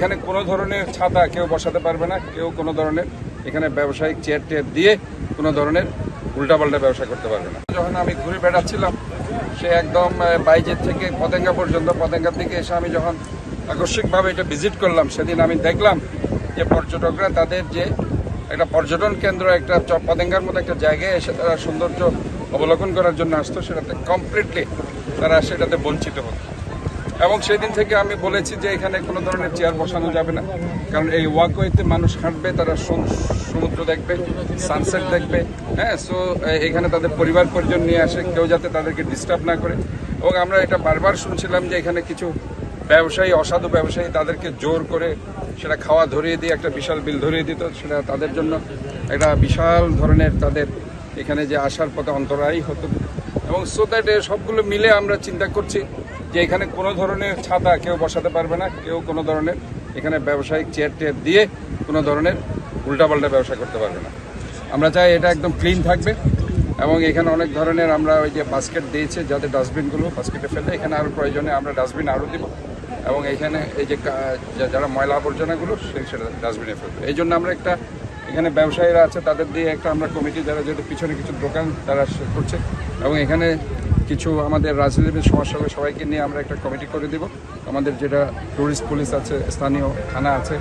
এখানে কোনো ধরনের ছাতা কেউ বসাতে পারবে না, কেউ কোনো ধরনের এখানে ব্যবসায়িক চেয়ার টেয়ার দিয়ে কোনো ধরনের উল্টাপাল্টা ব্যবসা করতে পারবে না। যখন আমি ঘুরে বেড়াচ্ছিলাম, সে একদম বাইজের থেকে পতেঙ্গা পর্যন্ত, পতেঙ্গার দিকে এসে আমি যখন আকস্মিকভাবে এটা ভিজিট করলাম, সেদিন আমি দেখলাম যে পর্যটকরা তাদের যে একটা পর্যটন কেন্দ্র, একটা পতেঙ্গার মতো একটা জায়গায় এসে তারা সৌন্দর্য অবলোকন করার জন্য আসতো, সেটাতে কমপ্লিটলি তারা সেটাতে বঞ্চিত হতো। এবং সেই দিন থেকে আমি বলেছি যে এখানে কোনো ধরনের চেয়ার বসানো যাবে না, কারণ এই ওয়াকওয়েতে মানুষ হাঁটবে, তারা সমুদ্র দেখবে, সানসেট দেখবে, হ্যাঁ। সো এখানে তাদের পরিবার পরিজন নিয়ে আসে, কেউ যাতে তাদেরকে ডিস্টার্ব না করে। এবং আমরা এটা বারবার শুনছিলাম যে এখানে কিছু ব্যবসায়ী, অসাধু ব্যবসায়ী, তাদেরকে জোর করে সেটা খাওয়া ধরিয়ে দিয়ে একটা বিশাল বিল ধরিয়ে দিত। সেটা তাদের জন্য একটা বিশাল ধরনের তাদের এখানে যে আসার পথে অন্তরায়ই হতো। এবং সো দ্যাট সবগুলো মিলে আমরা চিন্তা করছি যে এখানে কোনো ধরনের ছাতা কেউ বসাতে পারবে না, কেউ কোনো ধরনের এখানে ব্যবসায়িক চেয়ার টেয়ার দিয়ে কোনো ধরনের উল্টাপাল্টা ব্যবসা করতে পারবে না। আমরা চাই এটা একদম ক্লিন থাকবে। এবং এখানে অনেক ধরনের আমরা ওই যে বাস্কেট দিয়েছে, যাতে ডাস্টবিনগুলো বাস্কেটে ফেলে, এখানে আরও প্রয়োজনে আমরা ডাস্টবিন আরও দিব। এবং এখানে এই যে যারা ময়লা আবর্জনাগুলো সেটা ডাস্টবিনে ফেলবে। এই জন্য আমরা একটা এখানে ব্যবসায়ীরা আছে, তাদের দিয়ে একটা আমরা কমিটি, যারা যেহেতু পিছনে কিছু দোকান তারা করছে, এবং এখানে কিছু আমাদের রাজনীতিবিদ সমাজসেবী সবাইকে নিয়ে আমরা একটা কমিটি করে দিব। আমাদের যেটা টুরিস্ট পুলিশ আছে, স্থানীয় থানা আছে,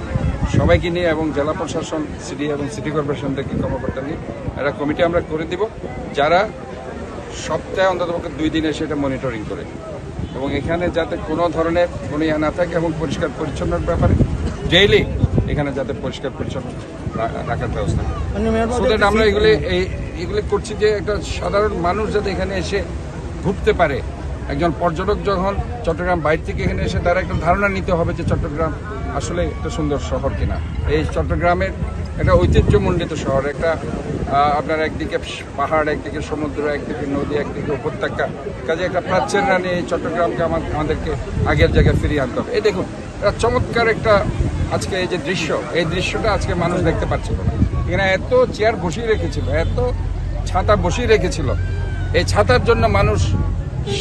সবাইকে নিয়ে, এবং জেলা প্রশাসন, সিটি এবং সিটি কর্পোরেশন থেকে কর্মকর্তা নিয়ে একটা কমিটি আমরা করে দিব, যারা সপ্তাহে অন্ততপক্ষে 2 দিনে সেটা মনিটরিং করে, এবং এখানে যাতে কোনো ধরনের কোনো ইয়া না থাকে, এবং পরিষ্কার পরিচ্ছন্নর ব্যাপারে ডেইলি এখানে যাতে পরিষ্কার পরিচ্ছন্ন রাখার ব্যবস্থা। আমরা এগুলি করছি যে একটা সাধারণ মানুষ যাতে এখানে এসে ঘুরতে পারে। একজন পর্যটক যখন চট্টগ্রাম বাইরে থেকে এখানে এসে, তারা একটা ধারণা নিতে হবে যে চট্টগ্রাম আসলে একটা সুন্দর শহর কিনা। এই চট্টগ্রামের একটা ঐতিহ্যমণ্ডিত শহর, একটা আপনার একদিকে পাহাড়, একদিকে সমুদ্র, একদিকে নদী, একদিকে উপত্যকা, কাজে একটা প্রাচ্যের রানী এই চট্টগ্রামকে আমাদেরকে আগের জায়গায় ফিরিয়ে আনতে হবে। এই দেখুন, একটা চমৎকার একটা আজকে এই যে দৃশ্য, এই দৃশ্যটা আজকে মানুষ দেখতে পাচ্ছিল না। এখানে এত চেয়ার বসিয়ে রেখেছিল, এত ছাতা বসিয়ে রেখেছিল, এই ছাতার জন্য মানুষ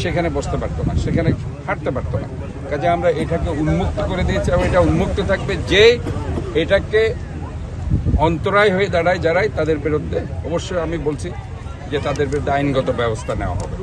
সেখানে বসতে পারতো না, সেখানে হাঁটতে পারতো না। কাজে আমরা এটাকে উন্মুক্ত করে দিয়েছি, এবং এটা উন্মুক্ত থাকবে। যে এটাকে অন্তরায় হয়ে দাঁড়ায় যারাই, তাদের বিরুদ্ধে অবশ্যই আমি বলছি যে তাদের বিরুদ্ধে আইনগত ব্যবস্থা নেওয়া হবে।